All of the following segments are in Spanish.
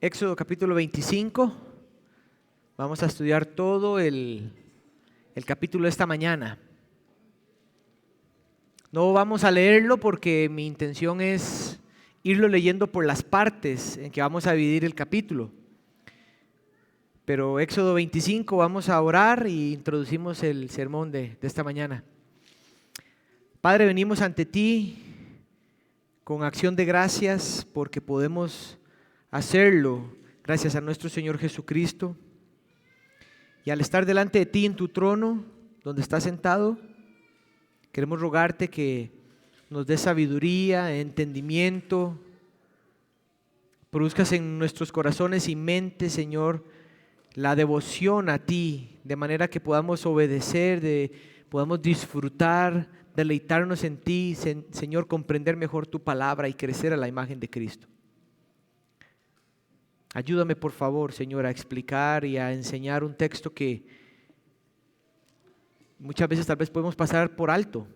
Éxodo capítulo 25. Vamos a estudiar todo el capítulo esta mañana. No vamos a leerlo porque mi intención es irlo leyendo por las partes en que vamos a dividir el capítulo. Pero Éxodo 25 vamos a orar y introducimos el sermón de esta mañana. Padre, venimos ante ti con acción de gracias porque podemos hacerlo gracias a nuestro Señor Jesucristo. Y al estar delante de ti en tu trono, donde estás sentado, queremos rogarte que nos des sabiduría, entendimiento, produzcas en nuestros corazones y mentes, Señor, la devoción a ti, de manera que podamos obedecer, podamos disfrutar, deleitarnos en ti, Señor, comprender mejor tu palabra y crecer a la imagen de Cristo. Ayúdame por favor, Señor, a explicar y a enseñar un texto que muchas veces tal vez podemos pasar por alto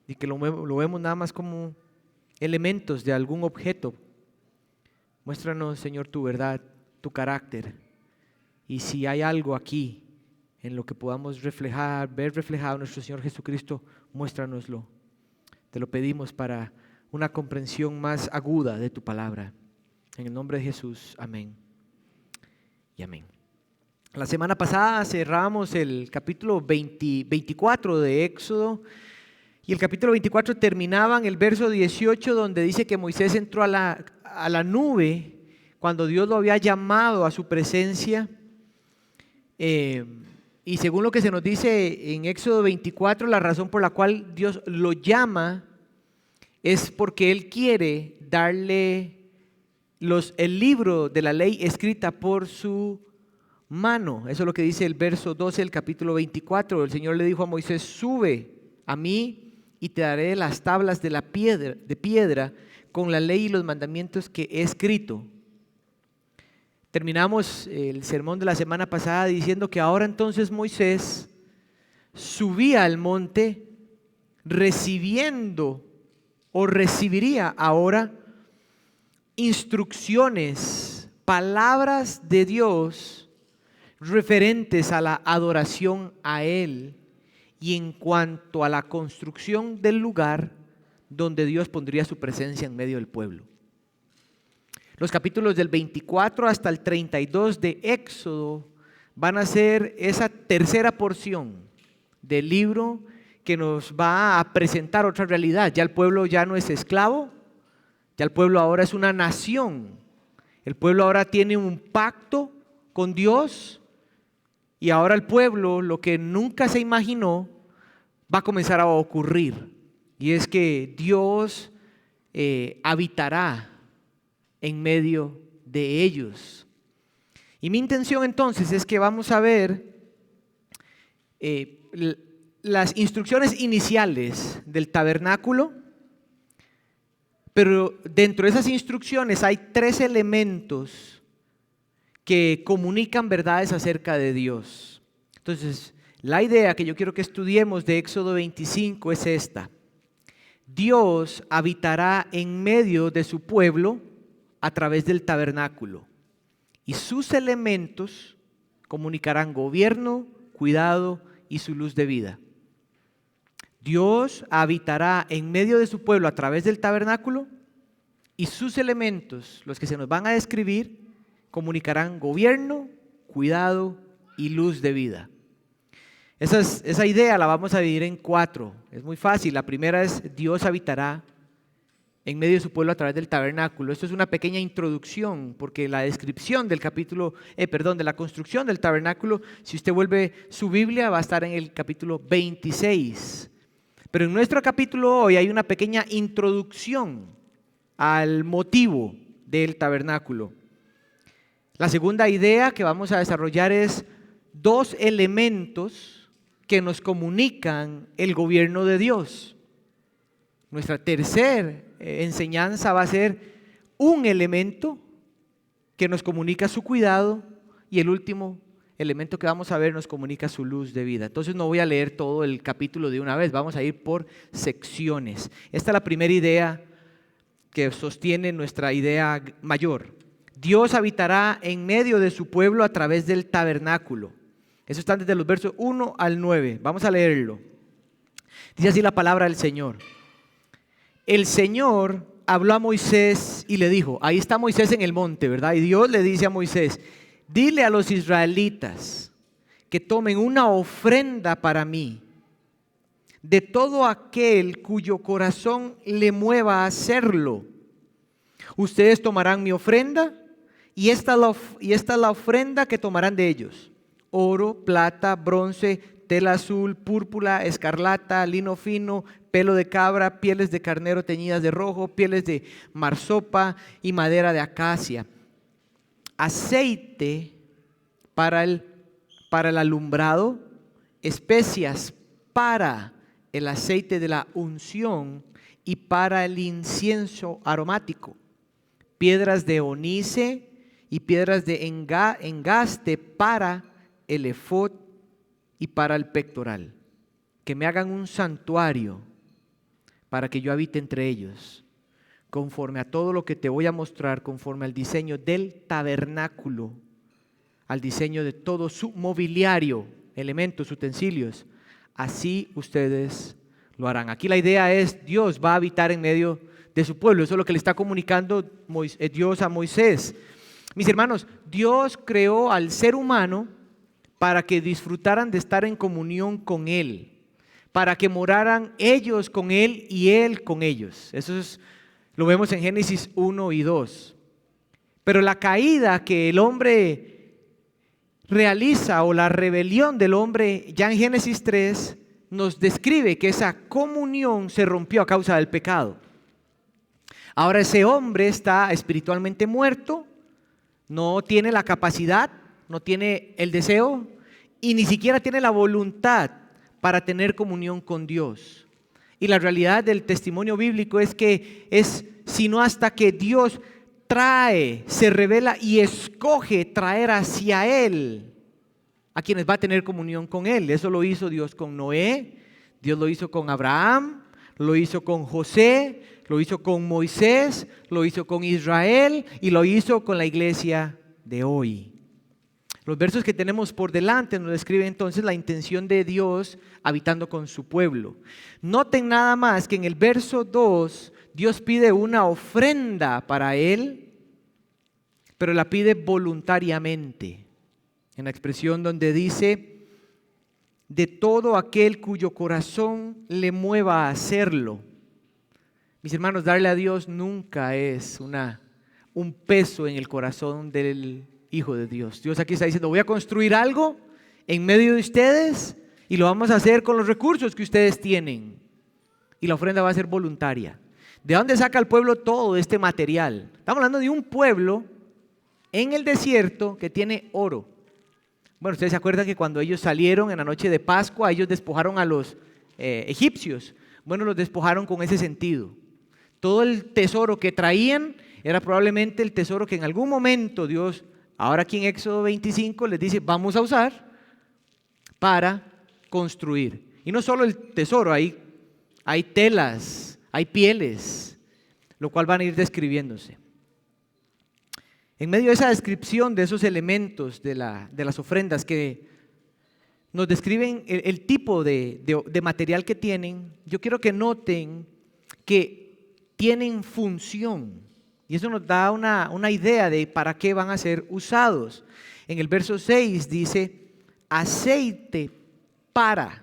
y que lo vemos nada más como elementos de algún objeto. Muéstranos, Señor, tu verdad, tu carácter, y si hay algo aquí en lo que podamos ver reflejado nuestro Señor Jesucristo, muéstranoslo. Te lo pedimos para una comprensión más aguda de tu palabra. En el nombre de Jesús, amén. Y amén. La semana pasada cerramos el capítulo 24 de Éxodo, y el capítulo 24 terminaba en el verso 18, donde dice que Moisés entró a la nube cuando Dios lo había llamado a su presencia. Y según lo que se nos dice en Éxodo 24, la razón por la cual Dios lo llama es porque Él quiere darle el libro de la ley escrita por su mano. Eso es lo que dice el verso 12 del capítulo 24. El Señor le dijo a Moisés: sube a mí y te daré las tablas de piedra con la ley y los mandamientos que he escrito. Terminamos el sermón de la semana pasada diciendo que ahora entonces Moisés subía al monte recibiría ahora instrucciones, palabras de Dios referentes a la adoración a Él y en cuanto a la construcción del lugar donde Dios pondría su presencia en medio del pueblo. Los capítulos del 24 hasta el 32 de Éxodo van a ser esa tercera porción del libro que nos va a presentar otra realidad. Ya el pueblo ya no es esclavo, ya el pueblo ahora es una nación. El pueblo ahora tiene un pacto con Dios, y ahora el pueblo, lo que nunca se imaginó, va a comenzar a ocurrir. Y es que Dios habitará en medio de ellos. Y mi intención entonces es que vamos a ver las instrucciones iniciales del tabernáculo, pero dentro de esas instrucciones hay tres elementos que comunican verdades acerca de Dios. Entonces, la idea que yo quiero que estudiemos de Éxodo 25 es esta: Dios habitará en medio de su pueblo a través del tabernáculo, y sus elementos comunicarán gobierno, cuidado y su luz de vida. Dios habitará en medio de su pueblo a través del tabernáculo, y sus elementos, los que se nos van a describir, comunicarán gobierno, cuidado y luz de vida. Esa idea la vamos a dividir en cuatro. Es muy fácil. La primera es: Dios habitará en medio de su pueblo a través del tabernáculo. Esto es una pequeña introducción, porque la descripción de la construcción del tabernáculo, si usted vuelve su Biblia, va a estar en el capítulo 26. Pero en nuestro capítulo hoy hay una pequeña introducción al motivo del tabernáculo. La segunda idea que vamos a desarrollar es dos elementos que nos comunican el gobierno de Dios. Nuestra tercera enseñanza va a ser un elemento que nos comunica su cuidado, y el último elemento que vamos a ver nos comunica su luz de vida. Entonces no voy a leer todo el capítulo de una vez, vamos a ir por secciones. Esta es la primera idea que sostiene nuestra idea mayor. Dios habitará en medio de su pueblo a través del tabernáculo. Eso está desde los versos 1 al 9. Vamos a leerlo. Dice así la palabra del Señor. El Señor habló a Moisés y le dijo, ahí está Moisés en el monte, ¿verdad? Y Dios le dice a Moisés, dile a los israelitas que tomen una ofrenda para mí, de todo aquel cuyo corazón le mueva a hacerlo. Ustedes tomarán mi ofrenda y esta es la ofrenda que tomarán de ellos: oro, plata, bronce, tela azul, púrpura, escarlata, lino fino, pelo de cabra, pieles de carnero teñidas de rojo, pieles de marsopa y madera de acacia. Aceite para el alumbrado, especias para el aceite de la unción y para el incienso aromático, piedras de onice y piedras de engaste para el efod y para el pectoral. Que me hagan un santuario para que yo habite entre ellos, conforme a todo lo que te voy a mostrar, conforme al diseño del tabernáculo, al diseño de todo su mobiliario, elementos, utensilios. Así ustedes lo harán. Aquí la idea es, Dios va a habitar en medio de su pueblo. Eso es lo que le está comunicando Dios a Moisés. Mis hermanos, Dios creó al ser humano para que disfrutaran de estar en comunión con Él, para que moraran ellos con Él y Él con ellos. Lo vemos en Génesis 1 y 2. Pero la caída que el hombre realiza, o la rebelión del hombre, ya en Génesis 3, nos describe que esa comunión se rompió a causa del pecado. Ahora ese hombre está espiritualmente muerto, no tiene la capacidad, no tiene el deseo y ni siquiera tiene la voluntad para tener comunión con Dios. Y la realidad del testimonio bíblico es que es sino hasta que Dios trae, se revela y escoge traer hacia Él a quienes va a tener comunión con Él. Eso lo hizo Dios con Noé, Dios lo hizo con Abraham, lo hizo con José, lo hizo con Moisés, lo hizo con Israel y lo hizo con la iglesia de hoy. Los versos que tenemos por delante nos describen entonces la intención de Dios habitando con su pueblo. Noten nada más que en el verso 2 Dios pide una ofrenda para Él, pero la pide voluntariamente. En la expresión donde dice, de todo aquel cuyo corazón le mueva a hacerlo. Mis hermanos, darle a Dios nunca es un peso en el corazón del Hijo de Dios. Dios aquí está diciendo, voy a construir algo en medio de ustedes y lo vamos a hacer con los recursos que ustedes tienen. Y la ofrenda va a ser voluntaria. ¿De dónde saca el pueblo todo este material? Estamos hablando de un pueblo en el desierto que tiene oro. Bueno, ustedes se acuerdan que cuando ellos salieron en la noche de Pascua, ellos despojaron a los egipcios. Bueno, los despojaron con ese sentido. Todo el tesoro que traían era probablemente el tesoro que en algún momento Dios, ahora aquí en Éxodo 25, les dice, vamos a usar para construir. Y no solo el tesoro, hay telas, hay pieles, lo cual van a ir describiéndose. En medio de esa descripción de esos elementos de las ofrendas que nos describen el tipo de material que tienen, yo quiero que noten que tienen función. Y eso nos da una idea de para qué van a ser usados. En el verso 6 dice, aceite para,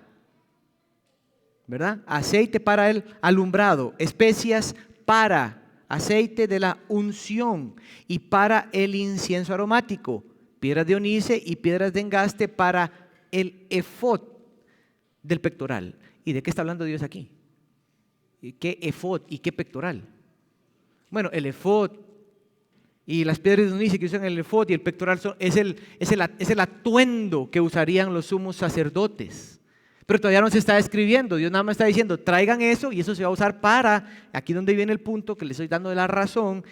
¿verdad? Aceite para el alumbrado, especias para, aceite de la unción y para el incienso aromático, piedras de onice y piedras de engaste para el efod del pectoral. ¿Y de qué está hablando Dios aquí? ¿Qué efod y qué pectoral? Bueno, el efod y las piedras de onice que usan el efod y el pectoral es el atuendo que usarían los sumos sacerdotes. Pero todavía no se está describiendo. Dios nada más está diciendo, traigan eso y eso se va a usar para, aquí donde viene el punto que les estoy dando de la razón,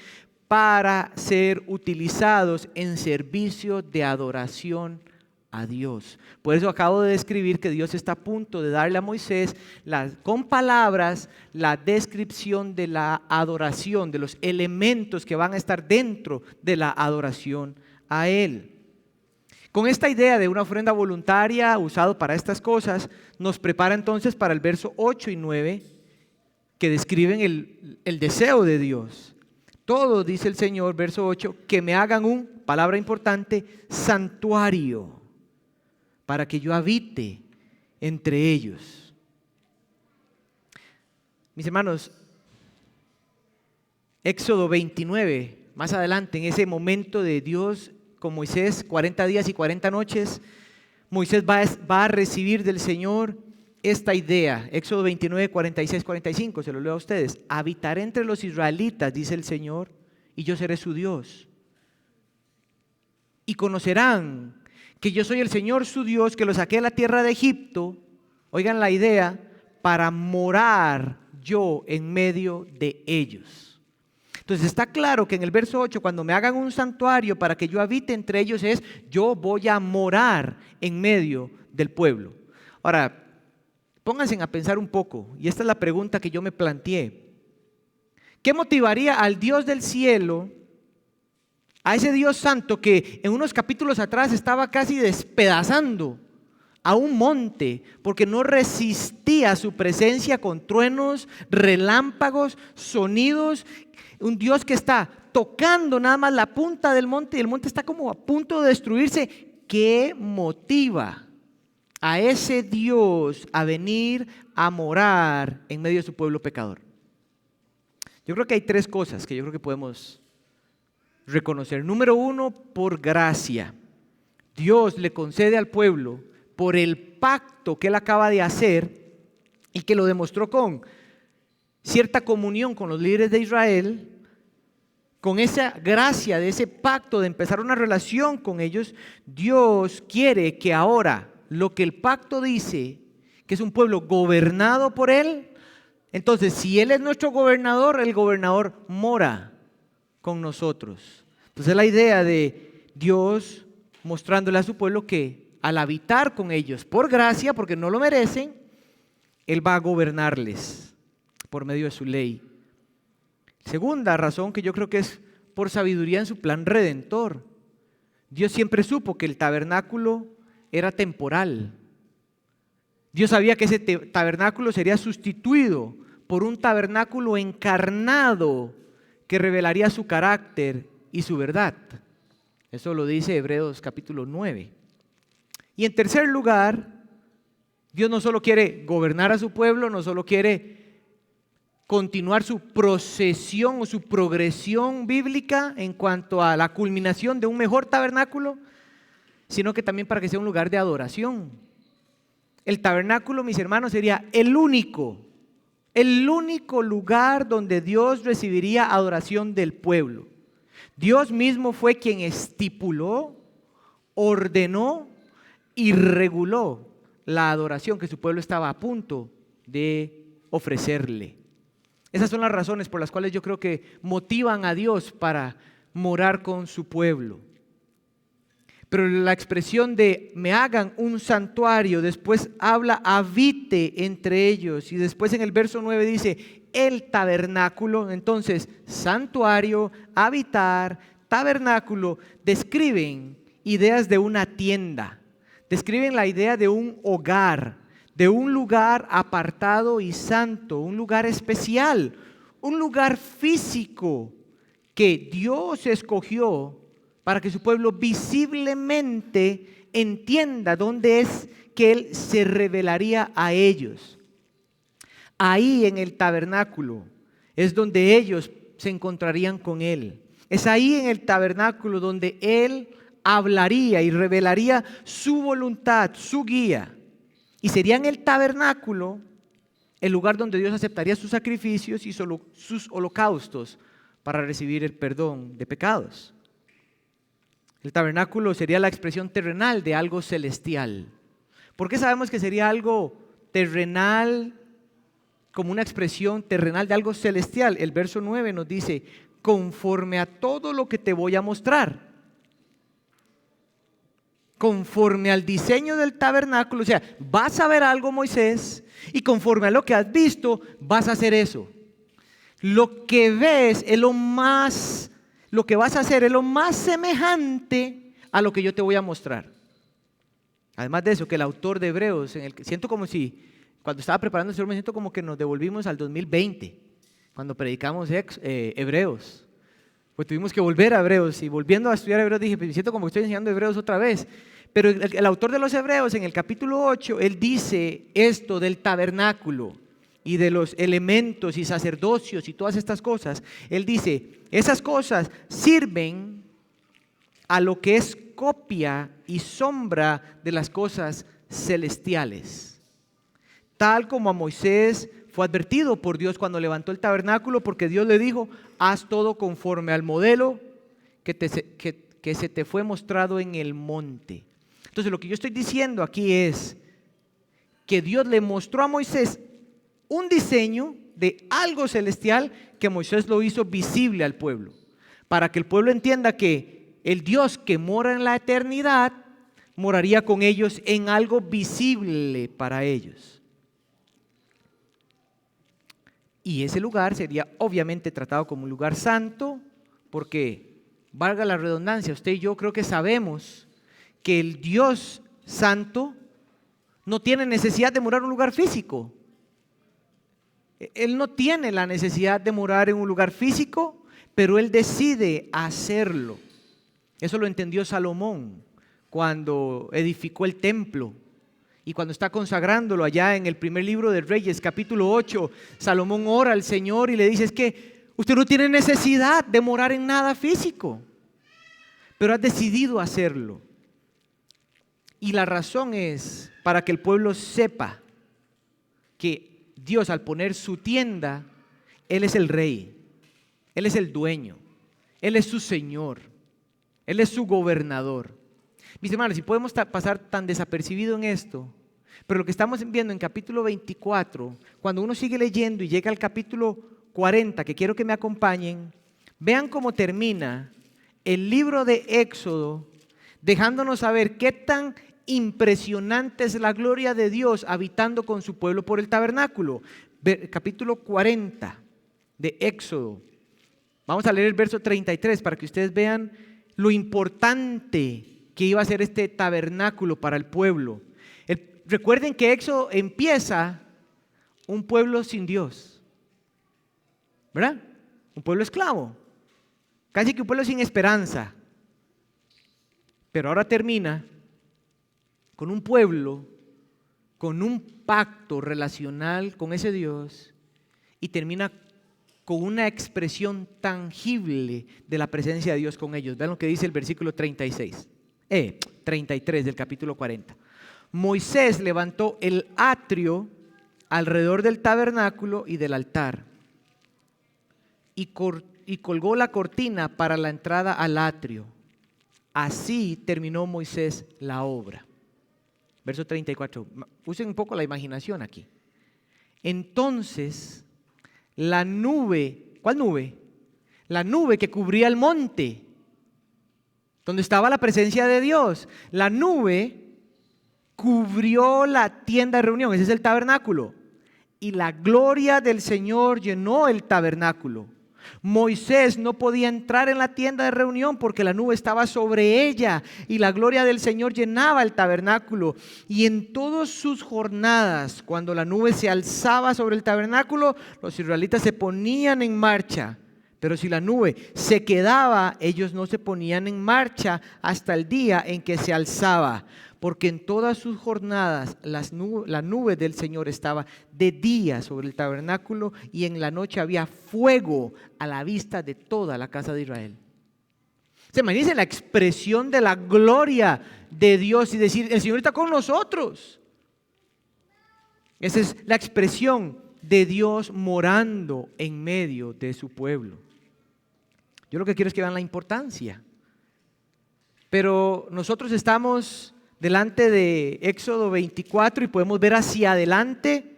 para ser utilizados en servicio de adoración a Dios. Por eso acabo de describir que Dios está a punto de darle a Moisés con palabras la descripción de la adoración, de los elementos que van a estar dentro de la adoración a Él. Con esta idea de una ofrenda voluntaria usado para estas cosas, nos prepara entonces para el verso 8 y 9 que describen el deseo de Dios. Todo, dice el Señor, verso 8, que me hagan un, palabra importante, santuario, para que yo habite entre ellos. Mis hermanos, Éxodo 29, más adelante, en ese momento de Dios con Moisés, 40 días y 40 noches, Moisés va a recibir del Señor esta idea. Éxodo 29, 46, 45, se lo leo a ustedes. Habitaré entre los israelitas, dice el Señor, y yo seré su Dios. Y conocerán que yo soy el Señor su Dios, que los saqué de la tierra de Egipto, oigan la idea, para morar yo en medio de ellos. Entonces está claro que en el verso 8, cuando me hagan un santuario para que yo habite entre ellos, es yo voy a morar en medio del pueblo. Ahora, pónganse a pensar un poco, y esta es la pregunta que yo me planteé. ¿Qué motivaría al Dios del cielo, a ese Dios santo que en unos capítulos atrás estaba casi despedazando a un monte porque no resistía su presencia con truenos, relámpagos, sonidos? Un Dios que está tocando nada más la punta del monte y el monte está como a punto de destruirse. ¿Qué motiva a ese Dios a venir a morar en medio de su pueblo pecador? Yo creo que hay tres cosas que yo creo que podemos reconocer. Número uno, por gracia. Dios le concede al pueblo, por el pacto que Él acaba de hacer y que lo demostró con cierta comunión con los líderes de Israel, con esa gracia de ese pacto de empezar una relación con ellos. Dios quiere que ahora lo que el pacto dice, que es un pueblo gobernado por Él, entonces si Él es nuestro gobernador, el gobernador mora con nosotros. Entonces la idea de Dios mostrándole a su pueblo que al habitar con ellos por gracia, porque no lo merecen, Él va a gobernarles por medio de su ley. Segunda razón, que yo creo que es por sabiduría en su plan redentor. Dios siempre supo que el tabernáculo era temporal. Dios sabía que ese tabernáculo sería sustituido por un tabernáculo encarnado que revelaría su carácter y su verdad. Eso lo dice Hebreos capítulo 9. Y en tercer lugar, Dios no solo quiere gobernar a su pueblo, no solo quiere continuar su procesión o su progresión bíblica en cuanto a la culminación de un mejor tabernáculo, sino que también para que sea un lugar de adoración. El tabernáculo, mis hermanos, sería el único lugar donde Dios recibiría adoración del pueblo. Dios mismo fue quien estipuló, ordenó y reguló la adoración que su pueblo estaba a punto de ofrecerle. Esas son las razones por las cuales yo creo que motivan a Dios para morar con su pueblo. Pero la expresión de me hagan un santuario, después habla habite entre ellos, y después en el verso 9 dice el tabernáculo. Entonces santuario, habitar, tabernáculo describen ideas de una tienda, describen la idea de un hogar, de un lugar apartado y santo, un lugar especial, un lugar físico que Dios escogió para que su pueblo visiblemente entienda dónde es que Él se revelaría a ellos. Ahí en el tabernáculo es donde ellos se encontrarían con Él. Es ahí en el tabernáculo donde Él hablaría y revelaría su voluntad, su guía. Y sería en el tabernáculo el lugar donde Dios aceptaría sus sacrificios y sus holocaustos para recibir el perdón de pecados. El tabernáculo sería la expresión terrenal de algo celestial. ¿Por qué sabemos que sería algo terrenal, como una expresión terrenal de algo celestial? El verso 9 nos dice, conforme a todo lo que te voy a mostrar. conforme al diseño del tabernáculo. O sea, vas a ver algo, Moisés, y conforme a lo que has visto, vas a hacer eso. Lo que ves es lo que vas a hacer es lo más semejante a lo que yo te voy a mostrar. Además de eso, que el autor de Hebreos, siento como si, cuando estaba preparando el sermón, me siento como que nos devolvimos al 2020, cuando predicamos Hebreos. Pues tuvimos que volver a Hebreos, y volviendo a estudiar Hebreos dije, me siento como que estoy enseñando Hebreos otra vez. Pero el autor de los Hebreos, en el capítulo 8, él dice esto del tabernáculo y de los elementos y sacerdocios y todas estas cosas. Él dice, esas cosas sirven a lo que es copia y sombra de las cosas celestiales. Tal como a Moisés fue advertido por Dios cuando levantó el tabernáculo, porque Dios le dijo, haz todo conforme al modelo que se te fue mostrado en el monte. Entonces lo que yo estoy diciendo aquí es que Dios le mostró a Moisés un diseño de algo celestial que Moisés lo hizo visible al pueblo, para que el pueblo entienda que el Dios que mora en la eternidad moraría con ellos en algo visible para ellos. Y ese lugar sería obviamente tratado como un lugar santo, porque, valga la redundancia, usted y yo creo que sabemos que el Dios santo no tiene necesidad de morar en un lugar físico. Él no tiene la necesidad de morar en un lugar físico, pero Él decide hacerlo. Eso lo entendió Salomón cuando edificó el templo. Y cuando está consagrándolo allá en el primer libro de Reyes, capítulo 8, Salomón ora al Señor y le dice, es que usted no tiene necesidad de morar en nada físico, pero ha decidido hacerlo. Y la razón es para que el pueblo sepa que Dios, al poner su tienda, Él es el rey, Él es el dueño, Él es su Señor, Él es su gobernador. Mis hermanos, si podemos pasar tan desapercibido en esto, pero lo que estamos viendo en capítulo 24, cuando uno sigue leyendo y llega al capítulo 40, que quiero que me acompañen, vean cómo termina el libro de Éxodo, dejándonos saber qué tan impresionante es la gloria de Dios habitando con su pueblo por el tabernáculo. Capítulo 40 de Éxodo. Vamos a leer el verso 33 para que ustedes vean lo importante que iba a ser este tabernáculo para el pueblo. Recuerden que Éxodo empieza un pueblo sin Dios, ¿verdad? Un pueblo esclavo, casi que un pueblo sin esperanza. Pero ahora termina con un pueblo, con un pacto relacional con ese Dios, y termina con una expresión tangible de la presencia de Dios con ellos. Vean lo que dice el versículo 33 del capítulo 40. Moisés levantó el atrio alrededor del tabernáculo y del altar y colgó la cortina para la entrada al atrio. Así terminó Moisés la obra. Verso 34. Usen un poco la imaginación aquí. Entonces, la nube, ¿cuál nube? La nube que cubría el monte, donde estaba la presencia de Dios. La nube cubrió la tienda de reunión, ese es el tabernáculo. Y la gloria del Señor llenó el tabernáculo. Moisés no podía entrar en la tienda de reunión porque la nube estaba sobre ella y la gloria del Señor llenaba el tabernáculo. Y en todas sus jornadas, cuando la nube se alzaba sobre el tabernáculo, los israelitas se ponían en marcha. Pero si la nube se quedaba, ellos no se ponían en marcha hasta el día en que se alzaba. Porque en todas sus jornadas la nube del Señor estaba de día sobre el tabernáculo y en la noche había fuego a la vista de toda la casa de Israel. Se imagina la expresión de la gloria de Dios y decir, el Señor está con nosotros. Esa es la expresión de Dios morando en medio de su pueblo. Yo lo que quiero es que vean la importancia. Pero nosotros estamos delante de Éxodo 24 y podemos ver hacia adelante,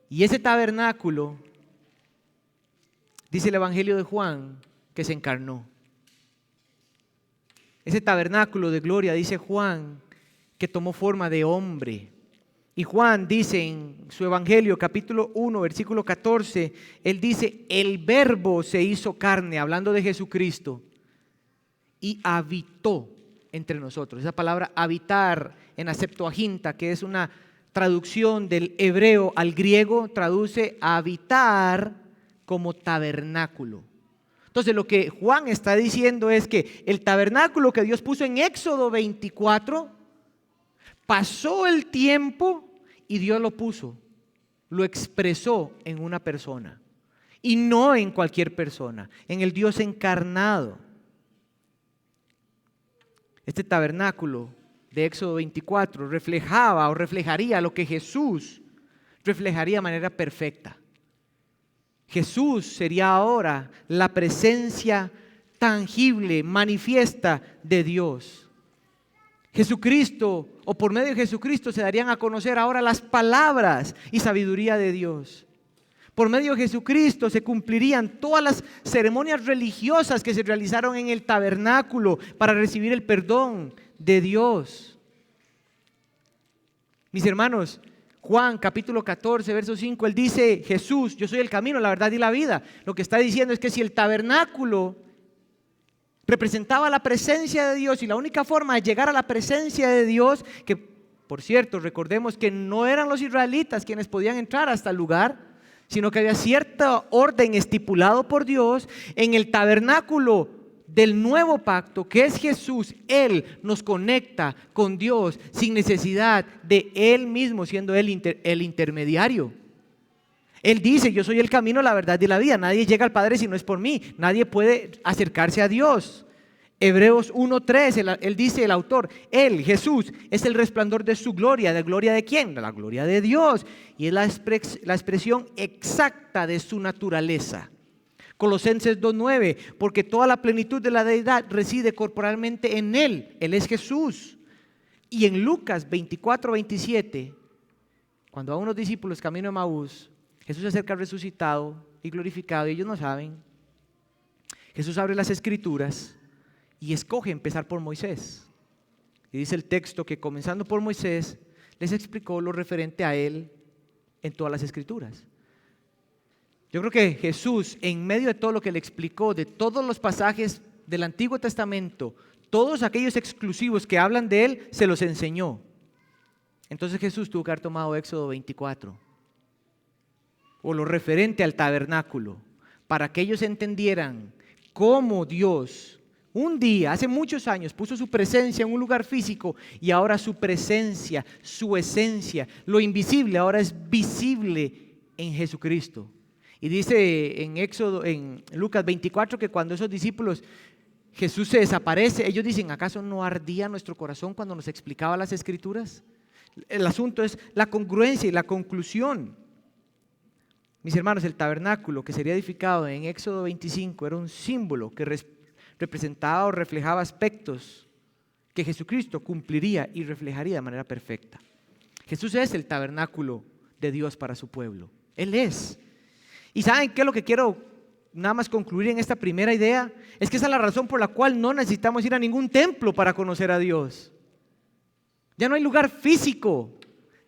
y ese tabernáculo, dice el Evangelio de Juan, que se encarnó. Ese tabernáculo de gloria, dice Juan, que tomó forma de hombre. Y Juan dice en su Evangelio, capítulo 1, versículo 14, él dice, el Verbo se hizo carne, hablando de Jesucristo, y habitó entre nosotros. Esa palabra habitar en la Septuaginta, que es una traducción del hebreo al griego, traduce habitar como tabernáculo. Entonces lo que Juan está diciendo es que el tabernáculo que Dios puso en Éxodo 24, pasó el tiempo y Dios lo puso, lo expresó en una persona. Y no en cualquier persona, en el Dios encarnado. Este tabernáculo de Éxodo 24 reflejaba o reflejaría lo que Jesús reflejaría de manera perfecta. Jesús sería ahora la presencia tangible, manifiesta de Dios. Jesucristo, o por medio de Jesucristo, se darían a conocer ahora las palabras y sabiduría de Dios. Por medio de Jesucristo se cumplirían todas las ceremonias religiosas que se realizaron en el tabernáculo para recibir el perdón de Dios. Mis hermanos, Juan capítulo 14, verso 5, él dice, Jesús, yo soy el camino, la verdad y la vida. Lo que está diciendo es que si el tabernáculo representaba la presencia de Dios y la única forma de llegar a la presencia de Dios, que por cierto, recordemos que no eran los israelitas quienes podían entrar hasta el lugar, sino que había cierta orden estipulado por Dios. En el tabernáculo del nuevo pacto, que es Jesús, Él nos conecta con Dios sin necesidad de Él mismo siendo el intermediario. Él dice, yo soy el camino, la verdad y la vida. Nadie llega al Padre si no es por mí. Nadie puede acercarse a Dios. Hebreos 1:3, él dice, el autor, Él, Jesús, es el resplandor de su gloria. ¿De gloria de quién? De la gloria de Dios. Y es la expresión exacta de su naturaleza. Colosenses 2:9, porque toda la plenitud de la deidad reside corporalmente en Él. Él es Jesús. Y en Lucas 24:27, cuando a unos discípulos camino a Emaús, Jesús se acerca resucitado y glorificado y ellos no saben. Jesús abre las Escrituras y escoge empezar por Moisés. Y dice el texto que comenzando por Moisés, les explicó lo referente a Él en todas las Escrituras. Yo creo que Jesús, en medio de todo lo que le explicó, de todos los pasajes del Antiguo Testamento, todos aquellos exclusivos que hablan de Él, se los enseñó. Entonces Jesús tuvo que haber tomado Éxodo 24, o lo referente al tabernáculo, para que ellos entendieran cómo Dios un día, hace muchos años, puso su presencia en un lugar físico y ahora su presencia, su esencia, lo invisible ahora es visible en Jesucristo. Y dice en Lucas 24 que cuando esos discípulos, Jesús se desaparece, ellos dicen, ¿acaso no ardía nuestro corazón cuando nos explicaba las Escrituras? El asunto es la congruencia y la conclusión. Mis hermanos, el tabernáculo que sería edificado en Éxodo 25 era un símbolo que representaba o reflejaba aspectos que Jesucristo cumpliría y reflejaría de manera perfecta. Jesús es el tabernáculo de Dios para su pueblo. Él es. ¿Y saben qué es lo que quiero nada más concluir en esta primera idea? Es que esa es la razón por la cual no necesitamos ir a ningún templo para conocer a Dios. Ya no hay lugar físico.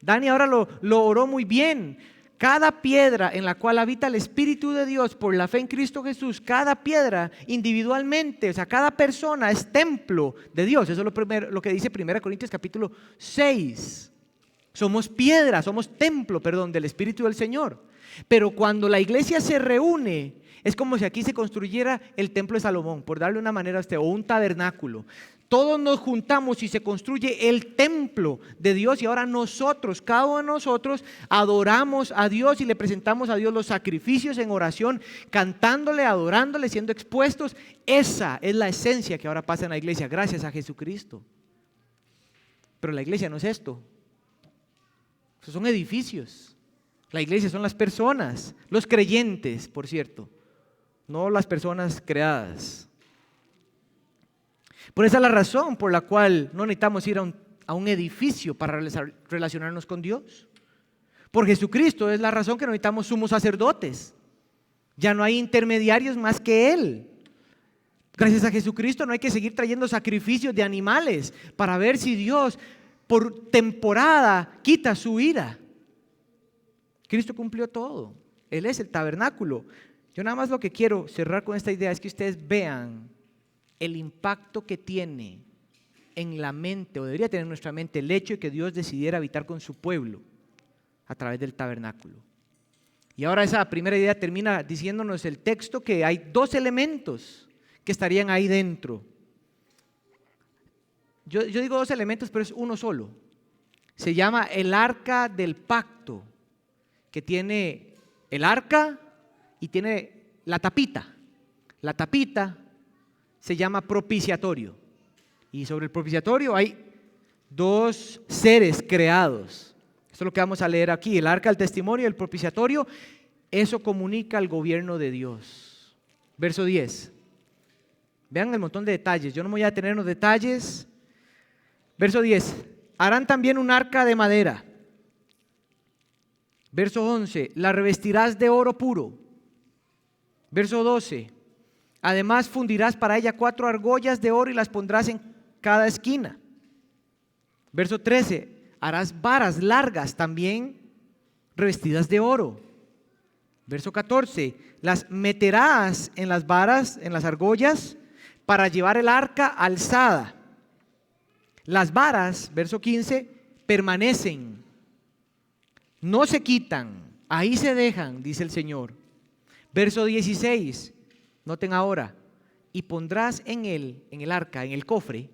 Dani ahora lo oró muy bien. Cada piedra en la cual habita el Espíritu de Dios por la fe en Cristo Jesús, cada piedra individualmente, o sea, cada persona es templo de Dios. Eso es lo que dice 1 Corintios capítulo 6. Somos piedra, somos templo, del Espíritu del Señor. Pero cuando la iglesia se reúne, es como si aquí se construyera el templo de Salomón, por darle una manera a usted, o un tabernáculo. Todos nos juntamos y se construye el templo de Dios y ahora nosotros, cada uno de nosotros, adoramos a Dios y le presentamos a Dios los sacrificios en oración, cantándole, adorándole, siendo expuestos. Esa es la esencia que ahora pasa en la iglesia, gracias a Jesucristo. Pero la iglesia no es esto. Esos son edificios. La iglesia son las personas, los creyentes, por cierto, no las personas creadas. Por esa es la razón por la cual no necesitamos ir a un edificio para relacionarnos con Dios. Por Jesucristo es la razón que no necesitamos sumos sacerdotes. Ya no hay intermediarios más que Él. Gracias a Jesucristo no hay que seguir trayendo sacrificios de animales para ver si Dios por temporada quita su ira. Cristo cumplió todo. Él es el tabernáculo. Yo nada más lo que quiero cerrar con esta idea es que ustedes vean el impacto que tiene en la mente, o debería tener en nuestra mente, el hecho de que Dios decidiera habitar con su pueblo a través del tabernáculo. Y ahora esa primera idea termina diciéndonos el texto que hay dos elementos que estarían ahí dentro. Yo digo dos elementos, pero es uno solo. Se llama el arca del pacto, que tiene el arca y tiene la tapita. La tapita se llama propiciatorio. Y sobre el propiciatorio hay dos seres creados. Esto es lo que vamos a leer aquí, el arca del testimonio y el propiciatorio. Eso comunica el gobierno de Dios. Verso 10. Vean el montón de detalles. Yo no me voy a detener en los detalles. Verso 10. Harán también un arca de madera. Verso 11. La revestirás de oro puro. Verso 12. Además fundirás para ella 4 argollas de oro y las pondrás en cada esquina. Verso 13. Harás varas largas también revestidas de oro. Verso 14. Las meterás en las varas, en las argollas, para llevar el arca alzada. Las varas, verso 15, permanecen, no se quitan, ahí se dejan, dice el Señor. Verso 16, noten ahora, y pondrás en el arca, en el cofre,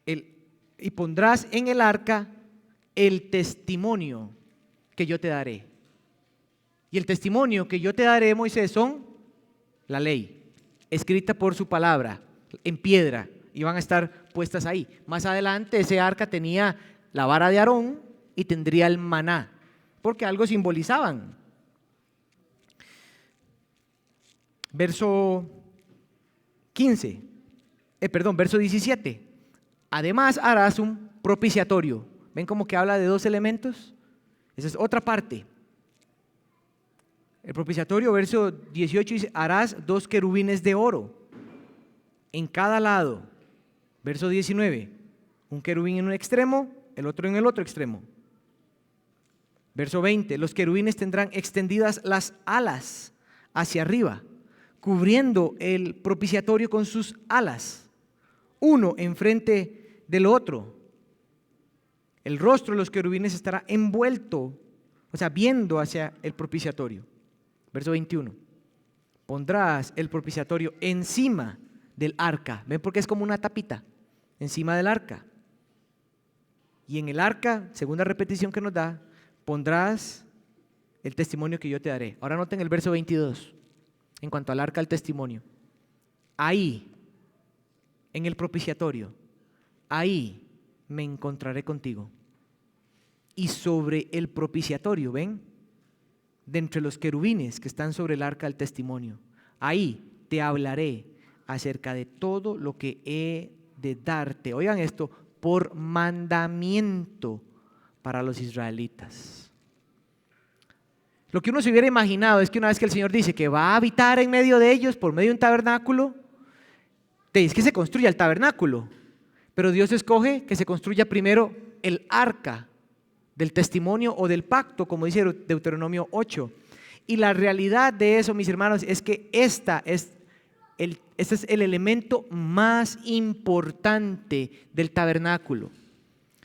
y pondrás en el arca el testimonio que yo te daré. Y el testimonio que yo te daré, Moisés, son la ley, escrita por su palabra, en piedra, y van a estar puestas ahí. Más adelante ese arca tenía la vara de Aarón y tendría el maná, porque algo simbolizaban. Verso 17. Además harás un propiciatorio. ¿Ven cómo que habla de dos elementos? Esa es otra parte. El propiciatorio, verso 18, dice, harás 2 querubines de oro en cada lado. Verso 19, un querubín en un extremo, el otro en el otro extremo. Verso 20, los querubines tendrán extendidas las alas hacia arriba, cubriendo el propiciatorio con sus alas, uno enfrente del otro. El rostro de los querubines estará envuelto, o sea, viendo hacia el propiciatorio. Verso 21, pondrás el propiciatorio encima del arca. ¿Ven por qué es como una tapita? Encima del arca. Y en el arca, segunda repetición que nos da, pondrás el testimonio que yo te daré. Ahora noten el verso 22, en cuanto al arca del testimonio. Ahí, en el propiciatorio, ahí me encontraré contigo. Y sobre el propiciatorio, ¿ven? De entre los querubines que están sobre el arca del testimonio, ahí te hablaré acerca de todo lo que he de darte, oigan esto, por mandamiento para los israelitas. Lo que uno se hubiera imaginado es que una vez que el Señor dice que va a habitar en medio de ellos por medio de un tabernáculo, es que se construya el tabernáculo, pero Dios escoge que se construya primero el arca del testimonio o del pacto, como dice Deuteronomio 8. Y la realidad de eso, mis hermanos, es que este es el elemento más importante del tabernáculo.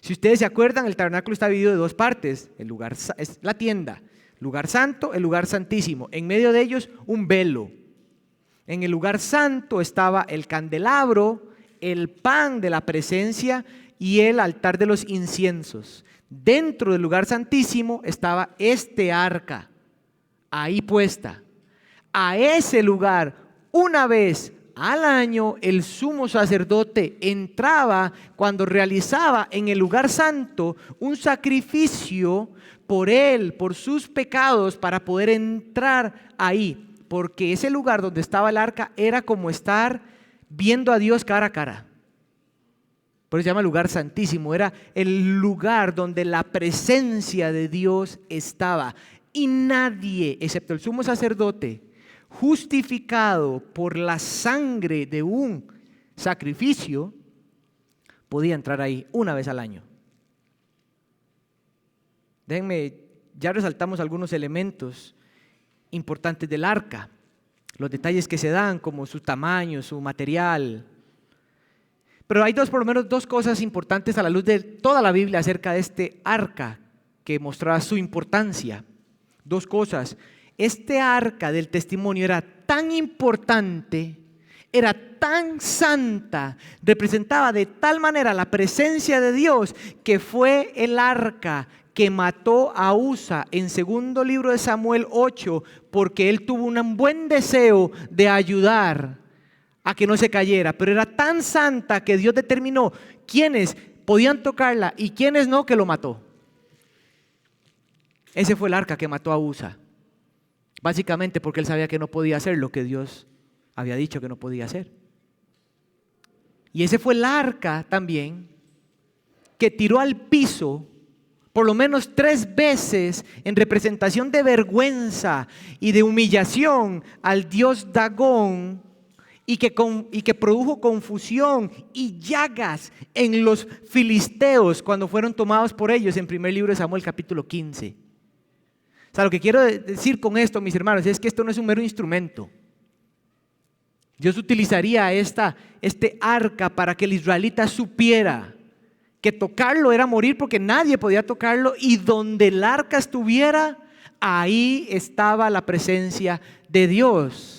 Si ustedes se acuerdan, el tabernáculo está dividido de dos partes. El lugar es la tienda, lugar santo, el lugar santísimo. En medio de ellos un velo. En el lugar santo estaba el candelabro, el pan de la presencia y el altar de los inciensos. Dentro del lugar santísimo estaba este arca, ahí puesta. A ese lugar, una vez al año, el sumo sacerdote entraba cuando realizaba en el lugar santo un sacrificio por él, por sus pecados, para poder entrar ahí, porque ese lugar donde estaba el arca era como estar viendo a Dios cara a cara. Por eso se llama lugar santísimo, era el lugar donde la presencia de Dios estaba. Y nadie, excepto el sumo sacerdote, justificado por la sangre de un sacrificio, podía entrar ahí una vez al año. Déjenme, ya resaltamos algunos elementos importantes del arca, los detalles que se dan, como su tamaño, su material. Pero hay por lo menos dos cosas importantes a la luz de toda la Biblia acerca de este arca que mostraba su importancia. Dos cosas. Este arca del testimonio era tan importante, era tan santa, representaba de tal manera la presencia de Dios, que fue el arca que mató a Usa en segundo libro de Samuel 8, porque él tuvo un buen deseo de ayudar a que no se cayera, pero era tan santa que Dios determinó quiénes podían tocarla y quiénes no, que lo mató. Ese fue el arca que mató a Usa, básicamente porque él sabía que no podía hacer lo que Dios había dicho que no podía hacer. Y ese fue el arca también que tiró al piso por lo menos 3 veces en representación de vergüenza y de humillación al dios Dagón, y que produjo confusión y llagas en los filisteos cuando fueron tomados por ellos en primer libro de Samuel capítulo 15. O sea, lo que quiero decir con esto, mis hermanos, es que esto no es un mero instrumento. Dios utilizaría este arca para que el israelita supiera que tocarlo era morir, porque nadie podía tocarlo, y donde el arca estuviera, ahí estaba la presencia de Dios.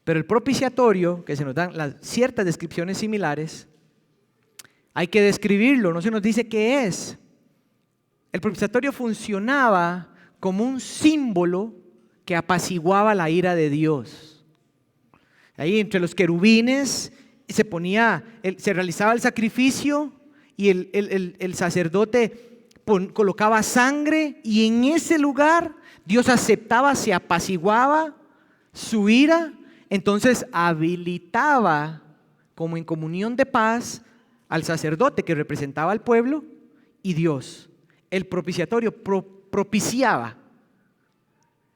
Pero el propiciatorio, que se nos dan ciertas descripciones similares, hay que describirlo, no se nos dice qué es. El propiciatorio funcionaba como un símbolo que apaciguaba la ira de Dios. Ahí entre los querubines se realizaba el sacrificio, y el sacerdote colocaba sangre, y en ese lugar Dios aceptaba, se apaciguaba su ira. Entonces habilitaba como en comunión de paz al sacerdote que representaba al pueblo y Dios. El propiciatorio propiciaba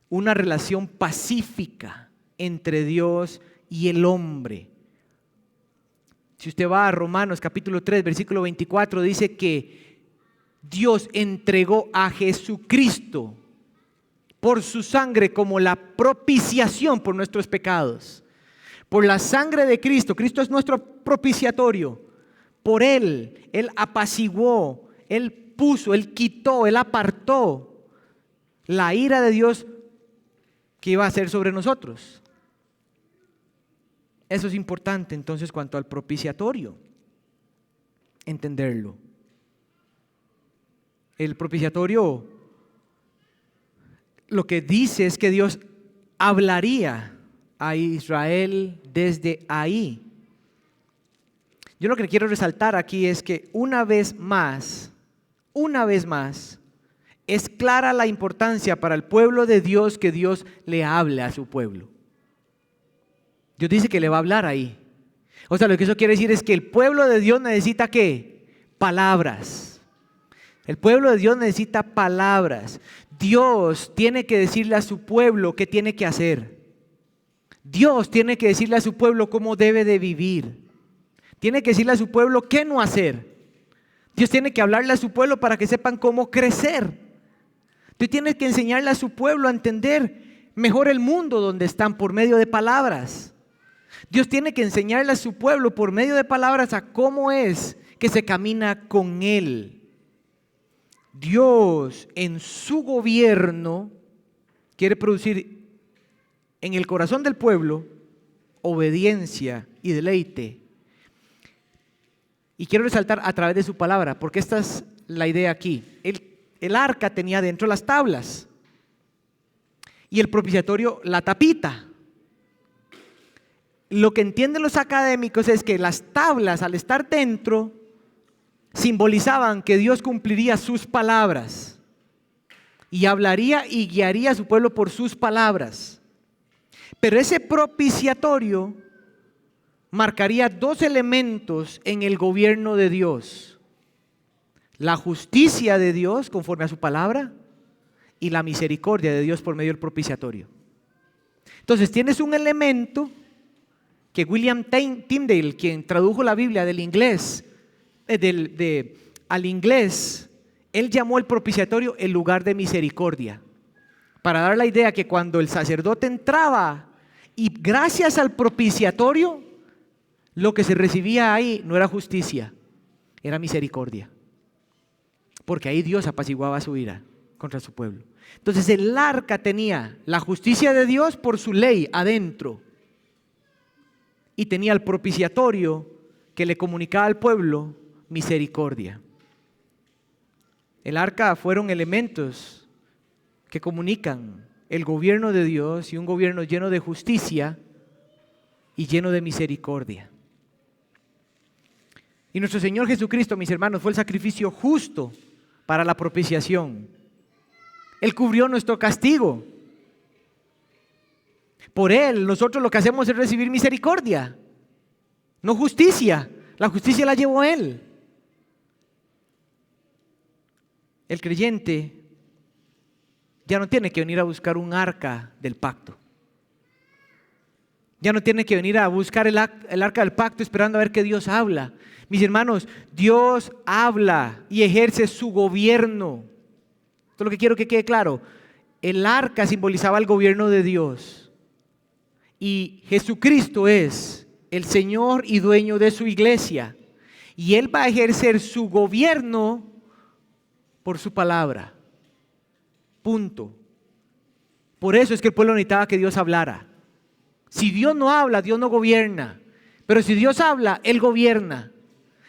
una relación pacífica entre Dios y el hombre. Si usted va a Romanos capítulo 3, versículo 24, dice que Dios entregó a Jesucristo por su sangre como la propiciación por nuestros pecados. Por la sangre de Cristo, Cristo es nuestro propiciatorio. Por Él apaciguó, Él puso, Él quitó, Él apartó la ira de Dios que iba a ser sobre nosotros. Eso es importante entonces cuanto al propiciatorio, entenderlo. El propiciatorio lo que dice es que Dios hablaría a Israel desde ahí. Yo lo que quiero resaltar aquí es que una vez más, es clara la importancia para el pueblo de Dios que Dios le hable a su pueblo. Dios dice que le va a hablar ahí. O sea, lo que eso quiere decir es que el pueblo de Dios necesita ¿qué? Palabras. El pueblo de Dios necesita palabras. Dios tiene que decirle a su pueblo qué tiene que hacer. Dios tiene que decirle a su pueblo cómo debe de vivir. Tiene que decirle a su pueblo qué no hacer. Dios tiene que hablarle a su pueblo para que sepan cómo crecer. Dios tiene que enseñarle a su pueblo a entender mejor el mundo donde están por medio de palabras. Dios tiene que enseñarle a su pueblo por medio de palabras a cómo es que se camina con Él. Dios en su gobierno quiere producir en el corazón del pueblo obediencia y deleite. Y quiero resaltar a través de su palabra, porque esta es la idea aquí. El arca tenía dentro las tablas y el propiciatorio la tapita. Lo que entienden los académicos es que las tablas, al estar dentro, simbolizaban que Dios cumpliría sus palabras y hablaría y guiaría a su pueblo por sus palabras. Pero ese propiciatorio marcaría 2 elementos en el gobierno de Dios: la justicia de Dios conforme a su palabra y la misericordia de Dios por medio del propiciatorio. Entonces tienes un elemento que William Tyndale, quien tradujo la Biblia del inglés, al inglés, él llamó el propiciatorio el lugar de misericordia, para dar la idea que cuando el sacerdote entraba y gracias al propiciatorio, lo que se recibía ahí no era justicia, era misericordia, porque ahí Dios apaciguaba su ira contra su pueblo. Entonces el arca tenía la justicia de Dios por su ley adentro y tenía el propiciatorio que le comunicaba al pueblo misericordia. El arca fueron elementos que comunican el gobierno de Dios y un gobierno lleno de justicia y lleno de misericordia. Y nuestro Señor Jesucristo, mis hermanos, fue el sacrificio justo para la propiciación. Él cubrió nuestro castigo. Por Él, nosotros lo que hacemos es recibir misericordia, no justicia. La justicia la llevó Él. El creyente ya no tiene que venir a buscar un arca del pacto. Ya no tiene que venir a buscar el arca del pacto esperando a ver qué Dios habla. Mis hermanos, Dios habla y ejerce su gobierno. Esto es lo que quiero que quede claro. El arca simbolizaba el gobierno de Dios. Y Jesucristo es el Señor y dueño de su iglesia. Y Él va a ejercer su gobierno por su palabra. Punto. Por eso es que el pueblo necesitaba que Dios hablara. Si Dios no habla, Dios no gobierna. Pero si Dios habla, Él gobierna.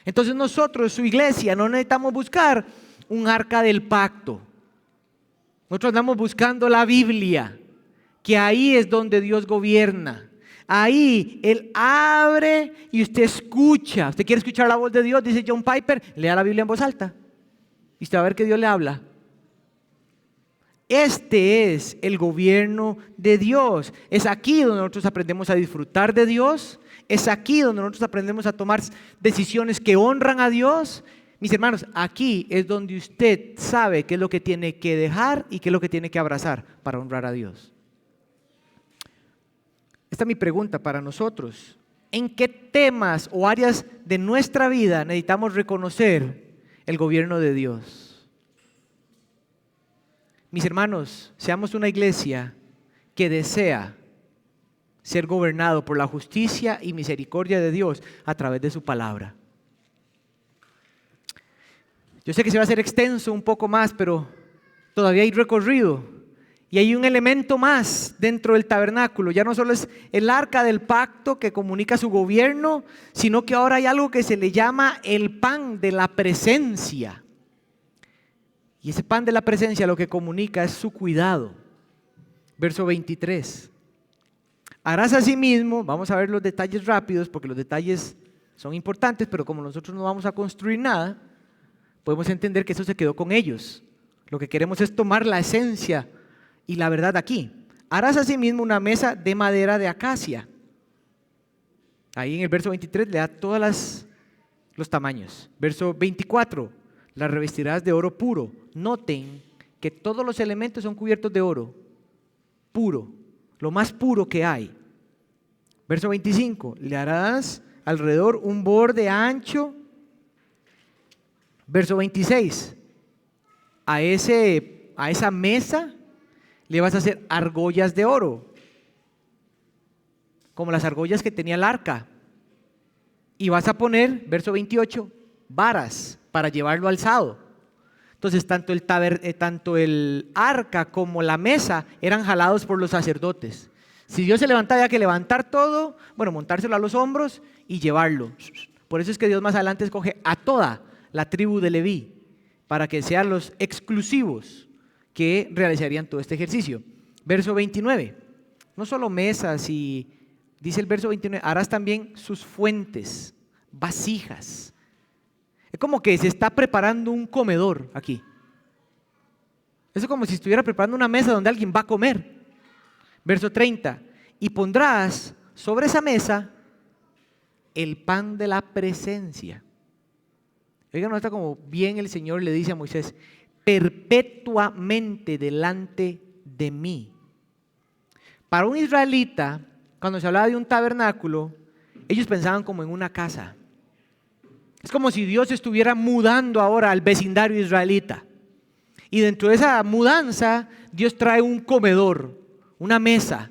Entonces nosotros, su iglesia, no necesitamos buscar un arca del pacto. Nosotros andamos buscando la Biblia, que ahí es donde Dios gobierna. Ahí Él abre y usted escucha. ¿Usted quiere escuchar la voz de Dios? Dice John Piper, lea la Biblia en voz alta y usted va a ver que Dios le habla. Este es el gobierno de Dios. Es aquí donde nosotros aprendemos a disfrutar de Dios. Es aquí donde nosotros aprendemos a tomar decisiones que honran a Dios. Mis hermanos, aquí es donde usted sabe qué es lo que tiene que dejar y qué es lo que tiene que abrazar para honrar a Dios. Esta es mi pregunta para nosotros. ¿En qué temas o áreas de nuestra vida necesitamos reconocer el gobierno de Dios? Mis hermanos, seamos una iglesia que desea ser gobernado por la justicia y misericordia de Dios a través de su palabra. Yo sé que se va a hacer extenso un poco más, pero todavía hay recorrido. Y hay un elemento más dentro del tabernáculo. Ya no solo es el arca del pacto que comunica su gobierno, sino que ahora hay algo que se le llama el pan de la presencia. Y ese pan de la presencia lo que comunica es su cuidado. Verso 23. Harás asimismo, vamos a ver los detalles rápidos porque los detalles son importantes, pero como nosotros no vamos a construir nada, podemos entender que eso se quedó con ellos. Lo que queremos es tomar la esencia y la verdad aquí. Harás asimismo una mesa de madera de acacia. Ahí en el verso 23 le da todos los tamaños. Verso 24. Las revestirás de oro puro. Noten que todos los elementos son cubiertos de oro puro, lo más puro que hay. Verso 25. Le harás alrededor un borde ancho. Verso 26. A esa mesa le vas a hacer argollas de oro, como las argollas que tenía el arca. Y vas a poner, verso 28, varas para llevarlo alzado. Entonces tanto el arca como la mesa eran jalados por los sacerdotes. Si Dios se levantaba, había que levantar todo, montárselo a los hombros y llevarlo. Por eso es que Dios más adelante escoge a toda la tribu de Leví, para que sean los exclusivos que realizarían todo este ejercicio. Verso 29. No solo mesas, y dice el verso 29, harás también sus fuentes, vasijas. Es como que se está preparando un comedor aquí. Eso es como si estuviera preparando una mesa donde alguien va a comer. Verso 30. Y pondrás sobre esa mesa el pan de la presencia. Oigan, no está como bien el Señor le dice a Moisés, perpetuamente delante de mí. Para un israelita, cuando se hablaba de un tabernáculo, ellos pensaban como en una casa. Es como si Dios estuviera mudando ahora al vecindario israelita. Y dentro de esa mudanza, Dios trae un comedor, una mesa.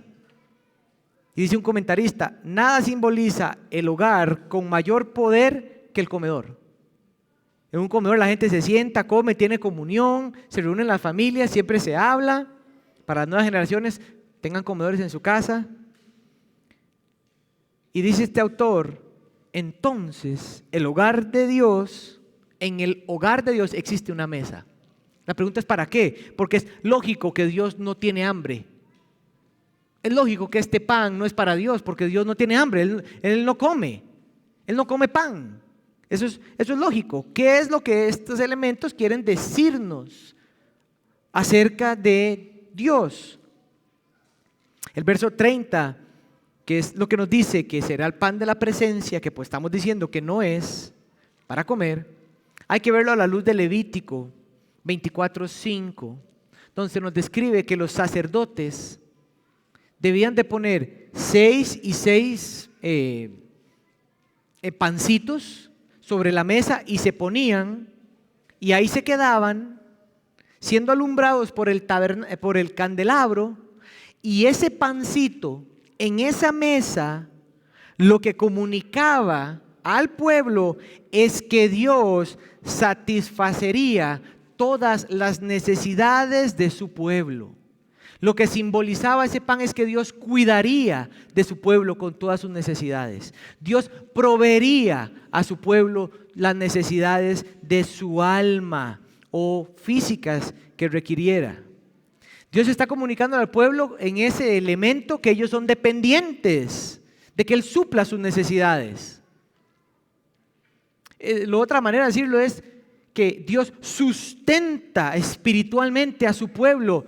Y dice un comentarista, nada simboliza el hogar con mayor poder que el comedor. En un comedor la gente se sienta, come, tiene comunión, se reúnen las familias, siempre se habla. Para las nuevas generaciones, tengan comedores en su casa. Y dice este autor, entonces el hogar de Dios, en el hogar de Dios existe una mesa. La pregunta es ¿para qué? Porque es lógico que Dios no tiene hambre. Es lógico que este pan no es para Dios porque Dios no tiene hambre, Él no come. Él no come pan. Eso es lógico. ¿Qué es lo que estos elementos quieren decirnos acerca de Dios? El verso 30, que es lo que nos dice que será el pan de la presencia, que pues estamos diciendo que no es para comer, hay que verlo a la luz de Levítico 24:5, donde se nos describe que los sacerdotes debían de poner 6 y 6 pancitos sobre la mesa y se ponían y ahí se quedaban siendo alumbrados por el candelabro, y ese pancito en esa mesa lo que comunicaba al pueblo es que Dios satisfacería todas las necesidades de su pueblo. Lo que simbolizaba ese pan es que Dios cuidaría de su pueblo con todas sus necesidades. Dios proveería a su pueblo las necesidades de su alma o físicas que requiriera. Dios está comunicando al pueblo en ese elemento que ellos son dependientes de que Él supla sus necesidades. La otra manera de decirlo es que Dios sustenta espiritualmente a su pueblo,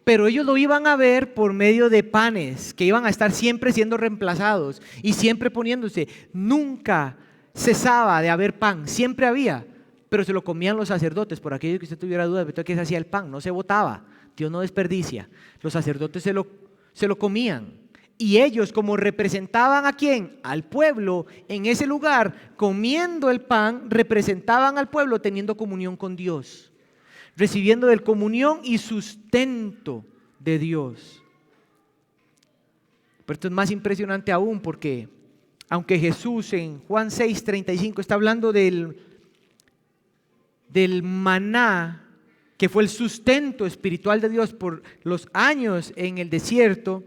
pero ellos lo iban a ver por medio de panes que iban a estar siempre siendo reemplazados y siempre poniéndose. Nunca cesaba de haber pan, siempre había, pero se lo comían los sacerdotes. Por aquello que usted tuviera dudas de qué se hacía el pan, no se botaba, Dios no desperdicia. Los sacerdotes se lo comían. Y ellos, como representaban ¿a quién? Al pueblo en ese lugar, comiendo el pan, representaban al pueblo teniendo comunión con Dios, recibiendo del comunión y sustento de Dios. Pero esto es más impresionante aún porque aunque Jesús en Juan 6:35 está hablando del maná, que fue el sustento espiritual de Dios por los años en el desierto,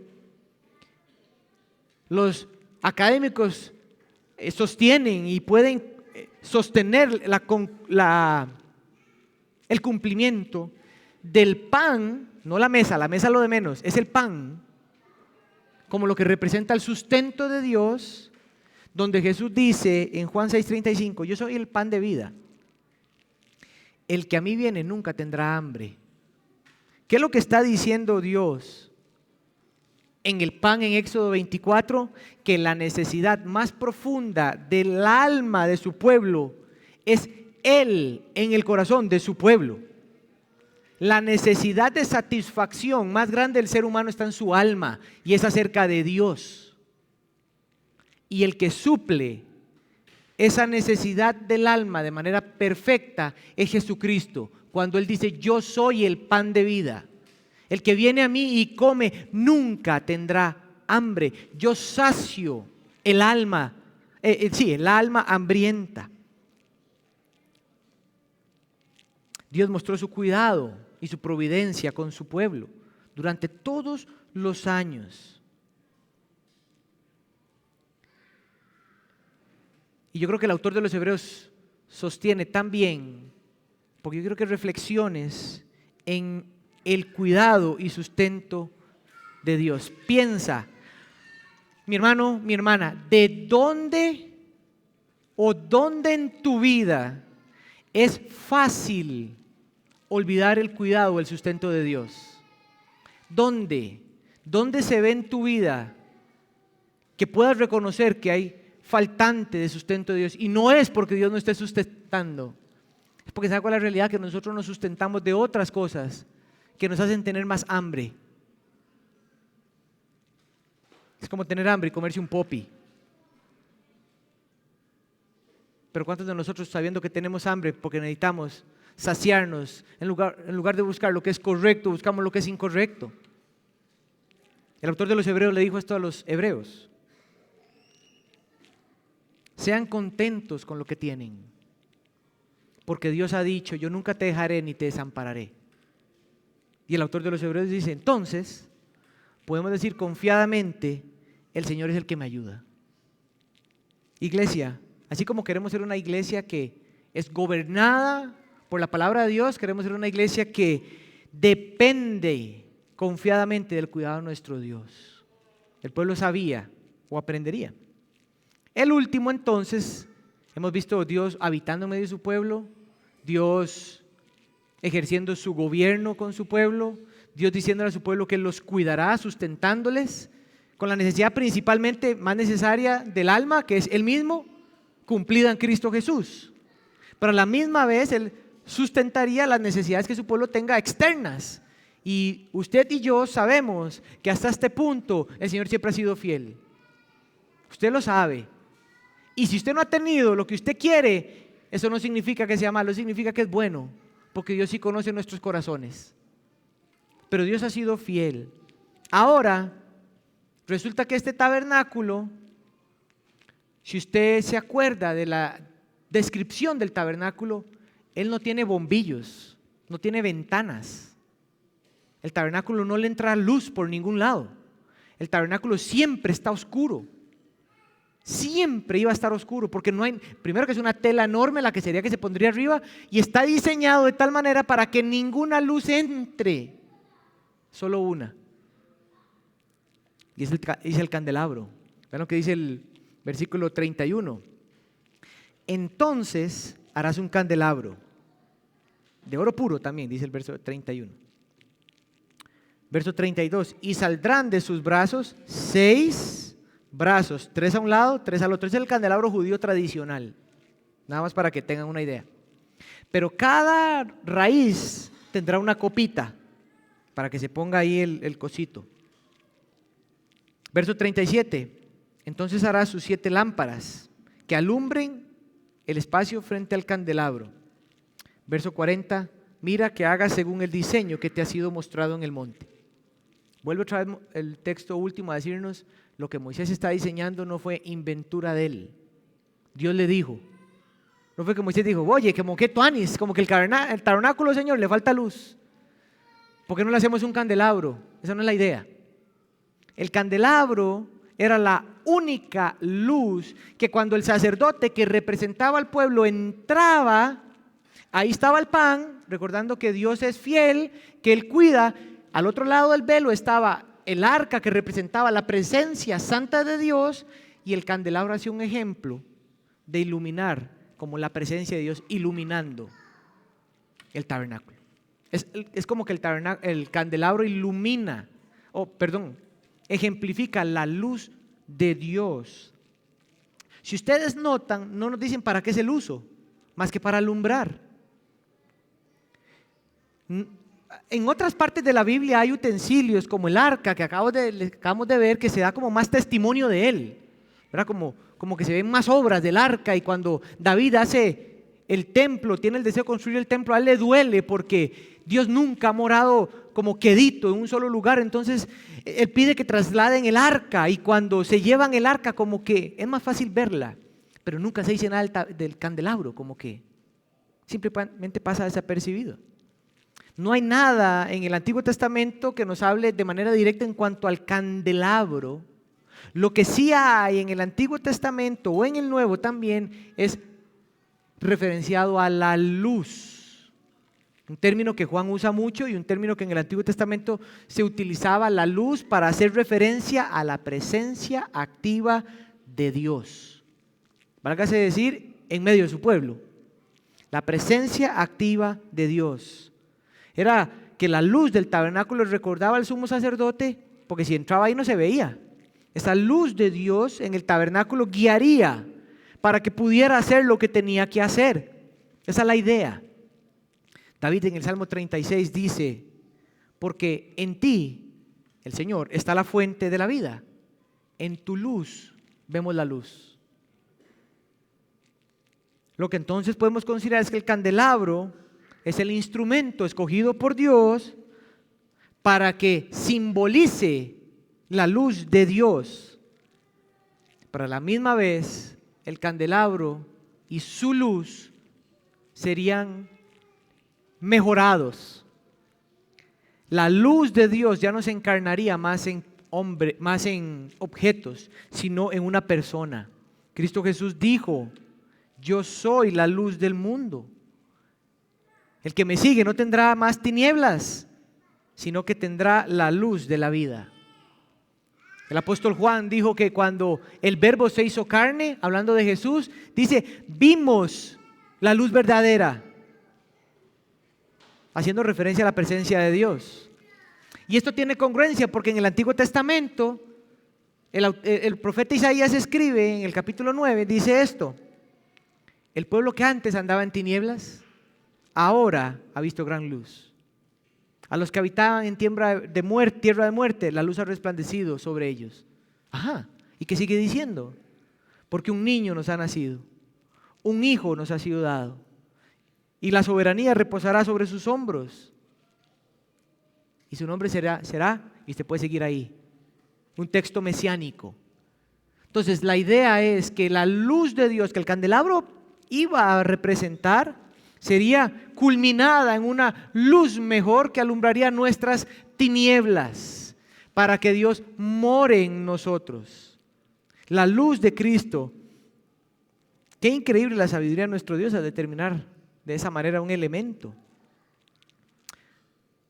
los académicos sostienen y pueden sostener el cumplimiento del pan, no la mesa lo de menos, es el pan, como lo que representa el sustento de Dios, donde Jesús dice en Juan 6:35, yo soy el pan de vida. El que a mí viene nunca tendrá hambre. ¿Qué es lo que está diciendo Dios en el pan en Éxodo 24? Que la necesidad más profunda del alma de su pueblo es Él en el corazón de su pueblo. La necesidad de satisfacción más grande del ser humano está en su alma y es acerca de Dios. Y el que suple esa necesidad del alma de manera perfecta es Jesucristo, cuando Él dice, yo soy el pan de vida. El que viene a mí y come nunca tendrá hambre. Yo sacio el alma, el alma hambrienta. Dios mostró su cuidado y su providencia con su pueblo durante todos los años. Y yo creo que el autor de los Hebreos sostiene también, porque yo creo que reflexiones en el cuidado y sustento de Dios. Piensa, mi hermano, mi hermana, ¿de dónde o dónde en tu vida es fácil olvidar el cuidado o el sustento de Dios? ¿Dónde? ¿Dónde se ve en tu vida que puedas reconocer que hay faltante de sustento de Dios? Y no es porque Dios no esté sustentando, es porque ¿sabe cuál es la realidad? Que nosotros nos sustentamos de otras cosas que nos hacen tener más hambre. Es como tener hambre y comerse un popi. Pero ¿cuántos de nosotros, sabiendo que tenemos hambre porque necesitamos saciarnos, en lugar de buscar lo que es correcto, buscamos lo que es incorrecto? El autor de los Hebreos le dijo esto a los hebreos: sean contentos con lo que tienen, porque Dios ha dicho, yo nunca te dejaré ni te desampararé. Y el autor de los Hebreos dice, entonces podemos decir confiadamente, el Señor es el que me ayuda. Iglesia, así como queremos ser una iglesia que es gobernada por la palabra de Dios, queremos ser una iglesia que depende confiadamente del cuidado de nuestro Dios. El pueblo sabía o aprendería. El último, entonces, hemos visto a Dios habitando en medio de su pueblo, Dios ejerciendo su gobierno con su pueblo, Dios diciéndole a su pueblo que Él los cuidará, sustentándoles, con la necesidad principalmente más necesaria del alma, que es Él mismo, cumplida en Cristo Jesús. Pero a la misma vez Él sustentaría las necesidades que su pueblo tenga externas. Y usted y yo sabemos que hasta este punto el Señor siempre ha sido fiel. Usted lo sabe. Y si usted no ha tenido lo que usted quiere, eso no significa que sea malo, significa que es bueno, porque Dios sí conoce nuestros corazones. Pero Dios ha sido fiel. Ahora, resulta que este tabernáculo, si usted se acuerda de la descripción del tabernáculo, él no tiene bombillos, no tiene ventanas. El tabernáculo no le entra luz por ningún lado. El tabernáculo siempre está oscuro. Siempre iba a estar oscuro porque no hay, primero que es una tela enorme la que sería que se pondría arriba, y está diseñado de tal manera para que ninguna luz entre, solo una, y es el candelabro. Vean lo que dice el versículo 31. Entonces harás un candelabro de oro puro también, dice el verso 31. Verso 32, y saldrán de sus brazos 6 brazos, 3 a un lado, 3 al otro. Es el candelabro judío tradicional, nada más para que tengan una idea. Pero cada raíz tendrá una copita para que se ponga ahí el cosito. Verso 37, entonces hará sus 7 lámparas que alumbren el espacio frente al candelabro. Verso 40, mira que hagas según el diseño que te ha sido mostrado en el monte. Vuelve otra vez el texto último a decirnos, lo que Moisés está diseñando no fue inventura de él. Dios le dijo. No fue que Moisés dijo, oye, como que tuanis, como que el tabernáculo, Señor, le falta luz. ¿Por qué no le hacemos un candelabro? Esa no es la idea. El candelabro era la única luz que cuando el sacerdote que representaba al pueblo entraba, ahí estaba el pan, recordando que Dios es fiel, que Él cuida. Al otro lado del velo estaba el arca que representaba la presencia santa de Dios, y el candelabro hacía un ejemplo de iluminar, como la presencia de Dios iluminando el tabernáculo. Es como que el candelabro ilumina, ejemplifica la luz de Dios. Si ustedes notan, no nos dicen para qué es el uso, más que para alumbrar. En otras partes de la Biblia hay utensilios como el arca que acabamos de ver, que se da como más testimonio de él, ¿verdad? Como que se ven más obras del arca, y cuando David hace el templo, tiene el deseo de construir el templo, a él le duele porque Dios nunca ha morado como quedito en un solo lugar. Entonces él pide que trasladen el arca, y cuando se llevan el arca como que es más fácil verla, pero nunca se dice nada del candelabro, como que simplemente pasa desapercibido. No hay nada en el Antiguo Testamento que nos hable de manera directa en cuanto al candelabro. Lo que sí hay en el Antiguo Testamento o en el Nuevo también es referenciado a la luz. Un término que Juan usa mucho, y un término que en el Antiguo Testamento se utilizaba, la luz, para hacer referencia a la presencia activa de Dios. Válgase decir, en medio de su pueblo. La presencia activa de Dios. Era que la luz del tabernáculo recordaba al sumo sacerdote, porque si entraba ahí no se veía. Esa luz de Dios en el tabernáculo guiaría para que pudiera hacer lo que tenía que hacer. Esa es la idea. David en el Salmo 36 dice, porque en ti, el Señor, está la fuente de la vida. En tu luz vemos la luz. lo que entonces podemos considerar es que el candelabro es el instrumento escogido por Dios para que simbolice la luz de Dios. Pero a la misma vez, el candelabro y su luz serían mejorados. La luz de Dios ya no se encarnaría más en objetos, sino en una persona. Cristo Jesús dijo: yo soy la luz del mundo. El que me sigue no tendrá más tinieblas, sino que tendrá la luz de la vida. El apóstol Juan dijo que cuando el Verbo se hizo carne, hablando de Jesús, dice: vimos la luz verdadera, haciendo referencia a la presencia de Dios. Y esto tiene congruencia porque en el Antiguo Testamento el profeta Isaías escribe en el capítulo 9, dice esto: el pueblo que antes andaba en tinieblas, ahora ha visto gran luz. A los que habitaban en tierra de muerte, la luz ha resplandecido sobre ellos. Ajá, ¿y qué sigue diciendo? Porque un niño nos ha nacido, un hijo nos ha sido dado, y la soberanía reposará sobre sus hombros. Y su nombre será, y usted puede seguir ahí, un texto mesiánico. Entonces la idea es que la luz de Dios, que el candelabro iba a representar, sería culminada en una luz mejor que alumbraría nuestras tinieblas, para que Dios more en nosotros. La luz de Cristo. Qué increíble la sabiduría de nuestro Dios a determinar de esa manera un elemento.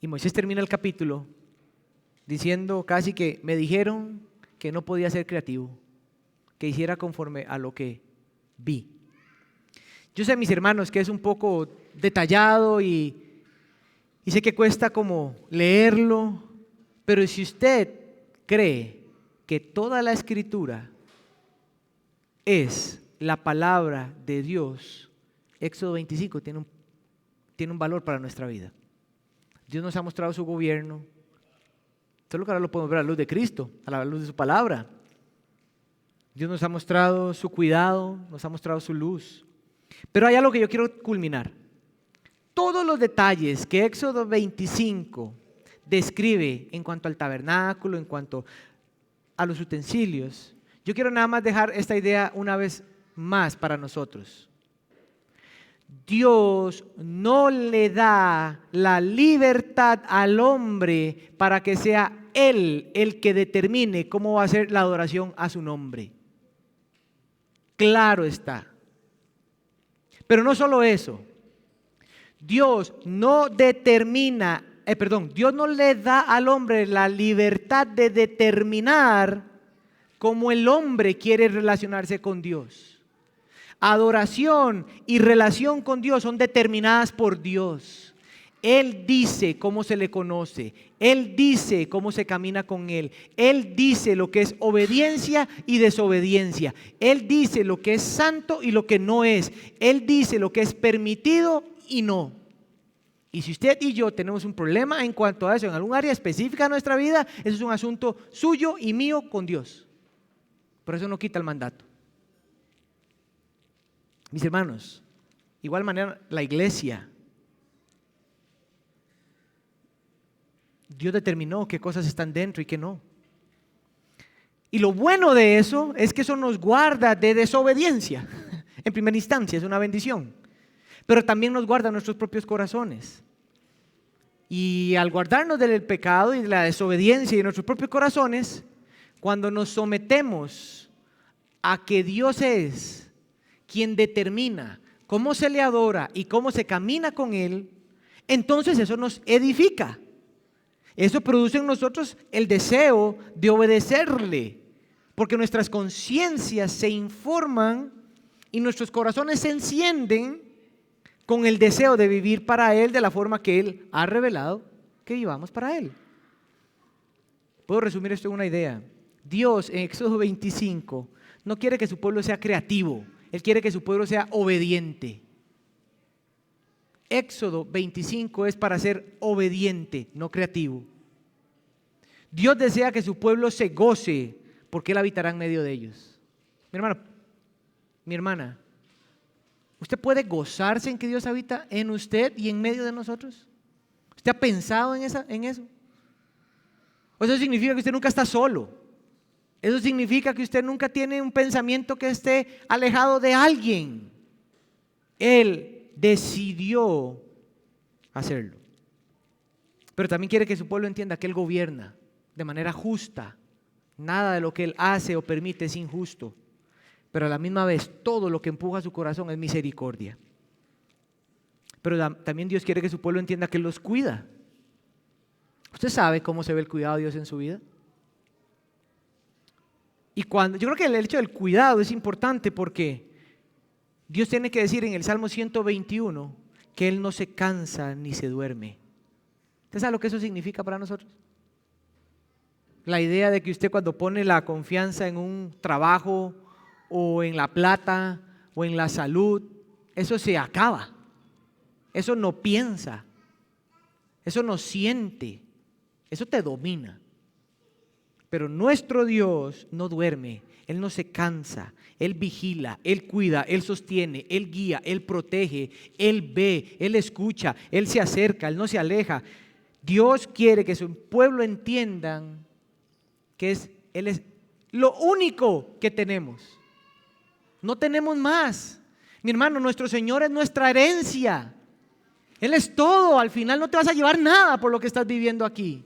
Y Moisés termina el capítulo diciendo casi que me dijeron que no podía ser creativo, que hiciera conforme a lo que vi. Yo sé, mis hermanos, que es un poco detallado y sé que cuesta como leerlo, pero si usted cree que toda la Escritura es la palabra de Dios, Éxodo 25 tiene un valor para nuestra vida. Dios nos ha mostrado su gobierno, solo que ahora lo podemos ver a la luz de Cristo, a la luz de su palabra. Dios nos ha mostrado su cuidado, nos ha mostrado su luz. Pero hay algo que yo quiero culminar. Todos los detalles que Éxodo 25 describe en cuanto al tabernáculo, en cuanto a los utensilios, yo quiero nada más dejar esta idea una vez más para nosotros. Dios no le da la libertad al hombre para que sea él el que determine cómo va a ser la adoración a su nombre. Claro está. Pero no solo eso. Dios no le da al hombre la libertad de determinar cómo el hombre quiere relacionarse con Dios. Adoración y relación con Dios son determinadas por Dios. Él dice cómo se le conoce, Él dice cómo se camina con Él, Él dice lo que es obediencia y desobediencia, Él dice lo que es santo y lo que no es, Él dice lo que es permitido y no. Y si usted y yo tenemos un problema en cuanto a eso, en algún área específica de nuestra vida, eso es un asunto suyo y mío con Dios. Por eso no quita el mandato. Mis hermanos, igual manera la iglesia, Dios determinó qué cosas están dentro y qué no. Y lo bueno de eso es que eso nos guarda de desobediencia. En primera instancia es una bendición, pero también nos guarda nuestros propios corazones. Y al guardarnos del pecado y de la desobediencia y nuestros propios corazones, cuando nos sometemos a que Dios es quien determina cómo se le adora y cómo se camina con Él, entonces eso nos edifica. Eso produce en nosotros el deseo de obedecerle, porque nuestras conciencias se informan y nuestros corazones se encienden con el deseo de vivir para Él de la forma que Él ha revelado que vivamos para Él. Puedo resumir esto en una idea. Dios en Éxodo 25 no quiere que su pueblo sea creativo, Él quiere que su pueblo sea obediente. Éxodo 25 es para ser obediente, no creativo. Dios desea que su pueblo se goce porque Él habitará en medio de ellos. Mi hermano, mi hermana, ¿Usted puede gozarse en que Dios habita en usted y en medio de nosotros? ¿Usted ha pensado en eso? ¿O eso significa que usted nunca está solo? ¿Eso significa que usted nunca tiene un pensamiento que esté alejado de alguien? Él decidió hacerlo. Pero también quiere que su pueblo entienda que Él gobierna de manera justa. Nada de lo que Él hace o permite es injusto. Pero a la misma vez todo lo que empuja a su corazón es misericordia. Pero también Dios quiere que su pueblo entienda que Él los cuida. ¿Usted sabe cómo se ve el cuidado de Dios en su vida? Y yo creo que el hecho del cuidado es importante porque Dios tiene que decir en el Salmo 121 que Él no se cansa ni se duerme. ¿Usted sabe lo que eso significa para nosotros? La idea de que usted cuando pone la confianza en un trabajo o en la plata o en la salud, eso se acaba. Eso no piensa. Eso no siente. Eso te domina. Pero nuestro Dios no duerme, Él no se cansa, Él vigila, Él cuida, Él sostiene, Él guía, Él protege, Él ve, Él escucha, Él se acerca, Él no se aleja. Dios quiere que su pueblo entiendan que Él es lo único que tenemos. No tenemos más. Mi hermano, nuestro Señor es nuestra herencia. Él es todo. Al final no te vas a llevar nada por lo que estás viviendo aquí.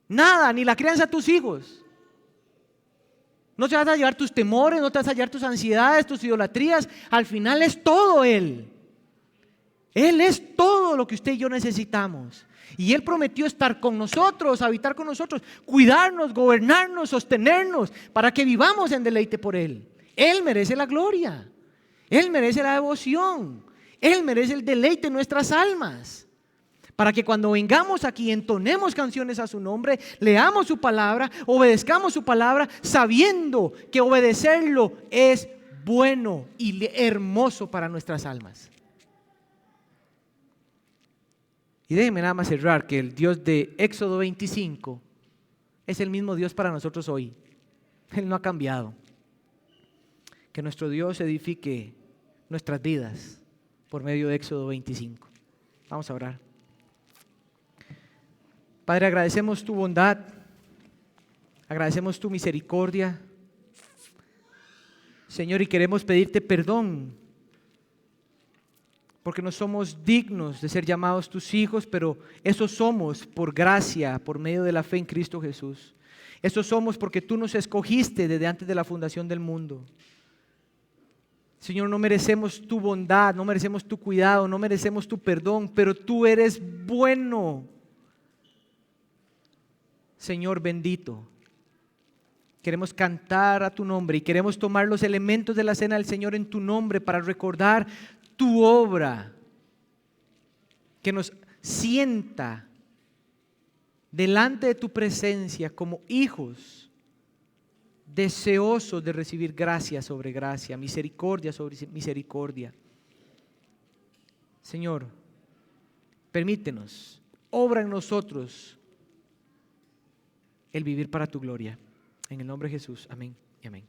Nada, ni la crianza de tus hijos. No te vas a llevar tus temores, no te vas a llevar tus ansiedades, tus idolatrías. Al final es todo Él. Él es todo lo que usted y yo necesitamos. Y Él prometió estar con nosotros, habitar con nosotros, cuidarnos, gobernarnos, sostenernos, para que vivamos en deleite por Él. Él merece la gloria. Él merece la devoción. Él merece el deleite en nuestras almas. Para que cuando vengamos aquí entonemos canciones a su nombre, leamos su palabra, obedezcamos su palabra, sabiendo que obedecerlo es bueno y hermoso para nuestras almas. Y déjenme nada más cerrar que el Dios de Éxodo 25 es el mismo Dios para nosotros hoy. Él no ha cambiado. Que nuestro Dios edifique nuestras vidas por medio de Éxodo 25. Vamos a orar. Padre, agradecemos tu bondad, agradecemos tu misericordia, Señor, y queremos pedirte perdón, porque no somos dignos de ser llamados tus hijos, pero eso somos por gracia, por medio de la fe en Cristo Jesús. Eso somos porque tú nos escogiste desde antes de la fundación del mundo. Señor, no merecemos tu bondad, no merecemos tu cuidado, no merecemos tu perdón, pero tú eres bueno. Señor bendito, queremos cantar a tu nombre y queremos tomar los elementos de la cena del Señor en tu nombre para recordar tu obra, que nos sienta delante de tu presencia como hijos deseosos de recibir gracia sobre gracia, misericordia sobre misericordia. Señor, permítenos, obra en nosotros el vivir para tu gloria. En el nombre de Jesús, amén y amén.